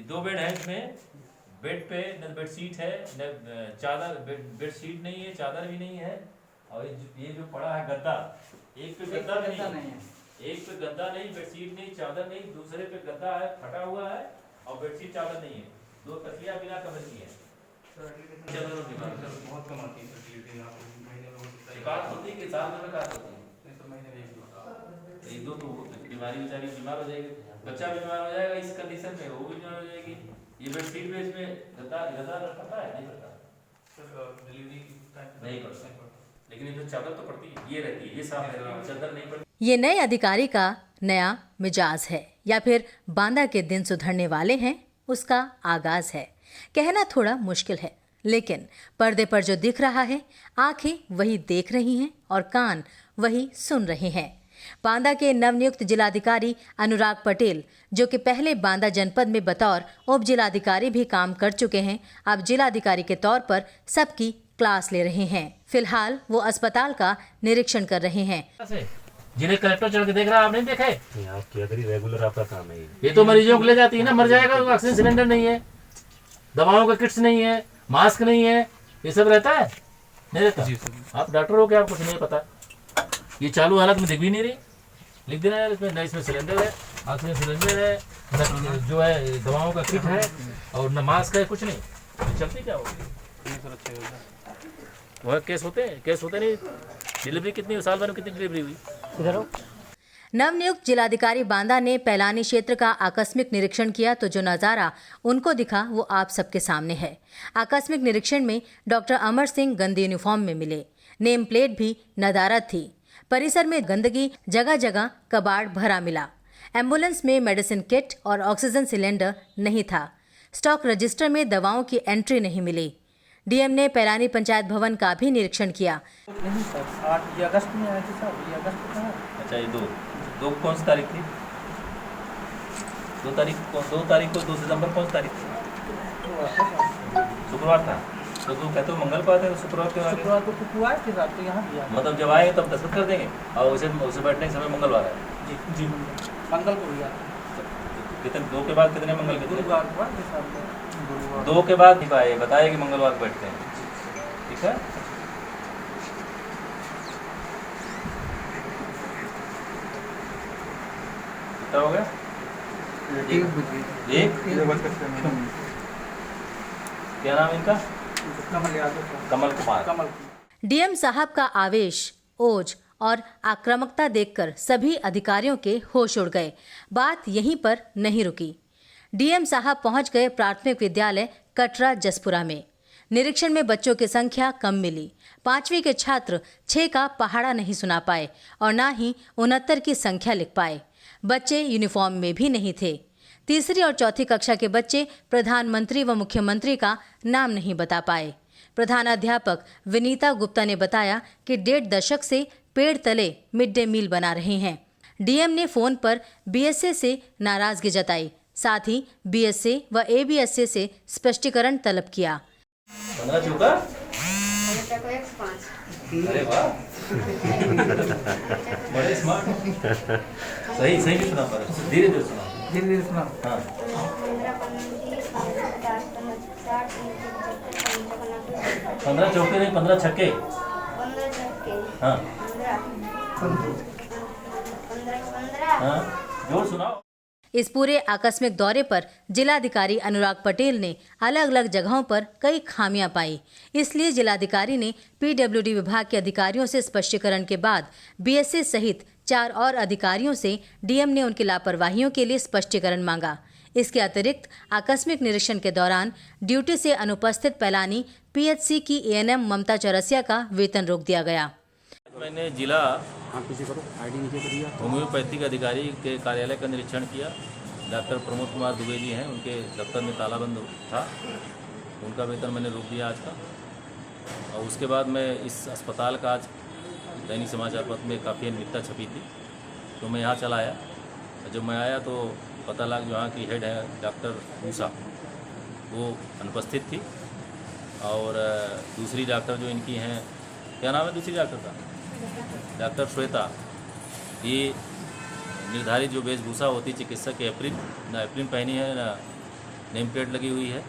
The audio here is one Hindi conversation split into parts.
दो बेड है इसमें, बेड पे न बेड शीट है न चादर, बेड शीट नहीं है, चादर भी नहीं है। और ये जो पड़ा है गद्दा, एक पे गद्दा नहीं है, एक पे गद्दा नहीं, बेडशीट नहीं, चादर नहीं, दूसरे पे गद्दा है फटा हुआ है और बेडशीट चादर नहीं है, दो तकिया बिना कवर की है। चलो बहुत कम आती है शिकायत होती है कि साल में शिकायत होती है, एक दो तो बीमारी बेचारी बीमार हो जाएगी, बच्चा बीमार हो जाएगा इस कंडीशन में, वो भी बीमार हो जाएगी। ये बेडशीट पे इसमें गद्दा पड़ता है नहीं पड़ता, डिलीवरी नहीं पड़ता, लेकिन ये चादर तो पड़ती है, ये रहती है, ये साफ है, चादर नहीं पड़ती। ये नए अधिकारी का नया मिजाज है या फिर बांदा के दिन सुधरने वाले हैं उसका आगाज है, कहना थोड़ा मुश्किल है। लेकिन पर्दे पर जो दिख रहा है, आंखें वही देख रही हैं और कान वही सुन रहे हैं। बांदा के नवनियुक्त जिलाधिकारी अनुराग पटेल, जो कि पहले बांदा जनपद में बतौर उप जिलाधिकारी भी काम कर चुके हैं, अब जिलाधिकारी के तौर पर सबकी क्लास ले रहे हैं। फिलहाल वो अस्पताल का निरीक्षण कर रहे हैं। जिन्हें कलेक्टर चढ़ के देख रहा है, आप नहीं देखे? रेगुलर आपका काम है ये तो मरीजों को ले जाती है ना, मर जाएगा, ऑक्सीजन सिलेंडर नहीं है, दवाओं का किट्स नहीं है, मास्क नहीं है, ये सब रहता है नहीं रहता? आप डॉक्टर हो क्या, आप कुछ नहीं पता? ये चालू हालत में दिख भी नहीं रही, लिख देना है इसमें, न इसमें सिलेंडर है, ऑक्सीजन सिलेंडर है, न जो है दवाओं का किट है और न मास्क है, कुछ नहीं, चलती क्या होगी? वह केस होते नहीं। डिलीवरी कितनी साल भर में कितनी डिलीवरी हुई? नवनियुक्त जिलाधिकारी बांदा ने पैलानी क्षेत्र का आकस्मिक निरीक्षण किया तो जो नज़ारा उनको दिखा वो आप सबके सामने है। आकस्मिक निरीक्षण में डॉक्टर अमर सिंह गंदे यूनिफॉर्म में मिले, नेम प्लेट भी नदारद थी। परिसर में गंदगी, जगह जगह कबाड़ भरा मिला। एम्बुलेंस में मेडिसिन किट और ऑक्सीजन सिलेंडर नहीं था। स्टॉक रजिस्टर में दवाओं की एंट्री नहीं मिली। डीएम ने पैलानी पंचायत भवन का भी निरीक्षण किया। नहीं सर, 8 अगस्त में आए थे सर, ये अगस्त का है। अच्छा, ये दो कौन सी तारीख थी? 2 तारीख को 2 सितंबर कौन सी तारीख थी? शुक्रवार था। तो तुम कहते हो मंगल को आते हैं, शुक्रवार के आगे? शुक्रवार को शुक्रवार के साथ तो यहाँ भी आए। मतलब जब आएंगे तब दस्तखत कर देंगे और उसे बैठने के समय मंगलवार है। जी मंगल को भी आए। कितने 2 के बाद कितने मंगल के? गुरुवार को आए साहब, 2 के बाद बताया कि मंगलवार को बैठते हैं, ठीक है? कितना हो गया? एक क्या नाम इनका? कमल कुमार। डीएम साहब का आवेश, ओज और आक्रामकता देखकर सभी अधिकारियों के होश उड़ गए। बात यहीं पर नहीं रुकी। डीएम साहब पहुंच गए प्राथमिक विद्यालय कटरा जसपुरा में। निरीक्षण में बच्चों की संख्या कम मिली। 5वीं के छात्र 6 का पहाड़ा नहीं सुना पाए और ना ही 69 की संख्या लिख पाए। बच्चे यूनिफॉर्म में भी नहीं थे। तीसरी और चौथी कक्षा के बच्चे प्रधानमंत्री व मुख्यमंत्री का नाम नहीं बता पाए। प्रधानाध्यापक विनीता गुप्ता ने बताया कि 1.5 दशक से पेड़ तले मिड डे मील बना रहे हैं। डीएम ने फोन पर बीएसए से नाराजगी जताई, साथ ही बीएसए व एबीएसए से स्पष्टीकरण तलब किया। 15 चौका? अरे वाह, बड़े स्मार्ट। सही भी सुना, पर धीरे सुना। हाँ। 15 चौके नहीं, 15 छक्के। हाँ हाँ, जोर सुनाओ। इस पूरे आकस्मिक दौरे पर जिलाधिकारी अनुराग पटेल ने अलग अलग जगहों पर कई खामियां पाई। इसलिए जिलाधिकारी ने पीडब्ल्यूडी विभाग के अधिकारियों से स्पष्टीकरण के बाद बीएसए सहित 4 और अधिकारियों से डीएम ने उनकी लापरवाहियों के लिए स्पष्टीकरण मांगा। इसके अतिरिक्त आकस्मिक निरीक्षण के दौरान ड्यूटी से अनुपस्थित पैलानी पीएचसी की एएनएम ममता चौरसिया का वेतन रोक दिया गया। मैंने जिला होम्योपैथिक अधिकारी के कार्यालय का निरीक्षण किया। डॉक्टर प्रमोद कुमार दुबे जी हैं, उनके दफ्तर में तालाबंद था, उनका वेतन मैंने रोक दिया आज का। और उसके बाद मैं इस अस्पताल का आज दैनिक समाचार पत्र में काफ़ी अनियमितता छपी थी, तो मैं यहाँ चला आया। जब मैं आया तो पता लगा जो यहाँ की हेड है डॉक्टर ऊषा, वो अनुपस्थित थी। और दूसरी डॉक्टर जो इनकी हैं, क्या नाम है दूसरी डॉक्टर का? डॉक्टर श्वेता। ये निर्धारित जो वेशभूषा होती चिकित्सक की एप्रिन पहनी है, ना नेम प्लेट लगी हुई है।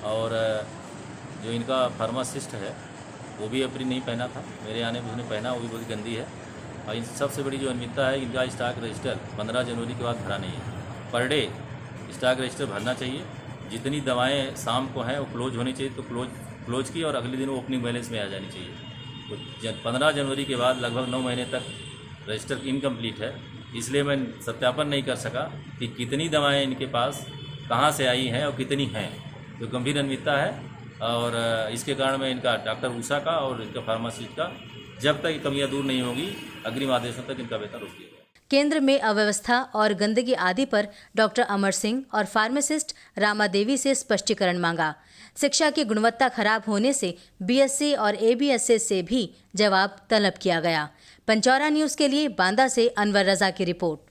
और जो इनका फार्मासिस्ट है वो भी अपनी नहीं पहना था, मेरे आने में उसने पहना, वो भी बहुत गंदी है। और इन सबसे बड़ी जो अनियमितता है, इनका स्टॉक रजिस्टर 15 जनवरी के बाद भरा नहीं है। पर डे स्टॉक रजिस्टर भरना चाहिए। जितनी दवाएं शाम को हैं वो क्लोज होनी चाहिए, तो क्लोज की और अगले दिन वो ओपनिंग बैलेंस में आ जानी चाहिए। तो 15 जनवरी के बाद लगभग 9 महीने तक रजिस्टर इनकम्प्लीट है, इसलिए मैं सत्यापन नहीं कर सका कि कितनी दवाएं इनके पास कहाँ से आई हैं और कितनी हैं। जो गंभीर अनियमितता है और इसके कारण मैं इनका डॉक्टर उषा का और इनका फार्मासिस्ट का जब तक ये कमियां दूर नहीं होगी अग्रिम आदेशों तक इनका वेतन रोक दिया गया। केंद्र में अव्यवस्था और गंदगी आदि पर डॉक्टर अमर सिंह और फार्मासिस्ट रामा देवी से स्पष्टीकरण मांगा। शिक्षा की गुणवत्ता खराब होने से बीएससी और एबीएसएस से भी जवाब तलब किया गया। पंचौरा न्यूज़ के लिए बांदा से अनवर रजा की रिपोर्ट।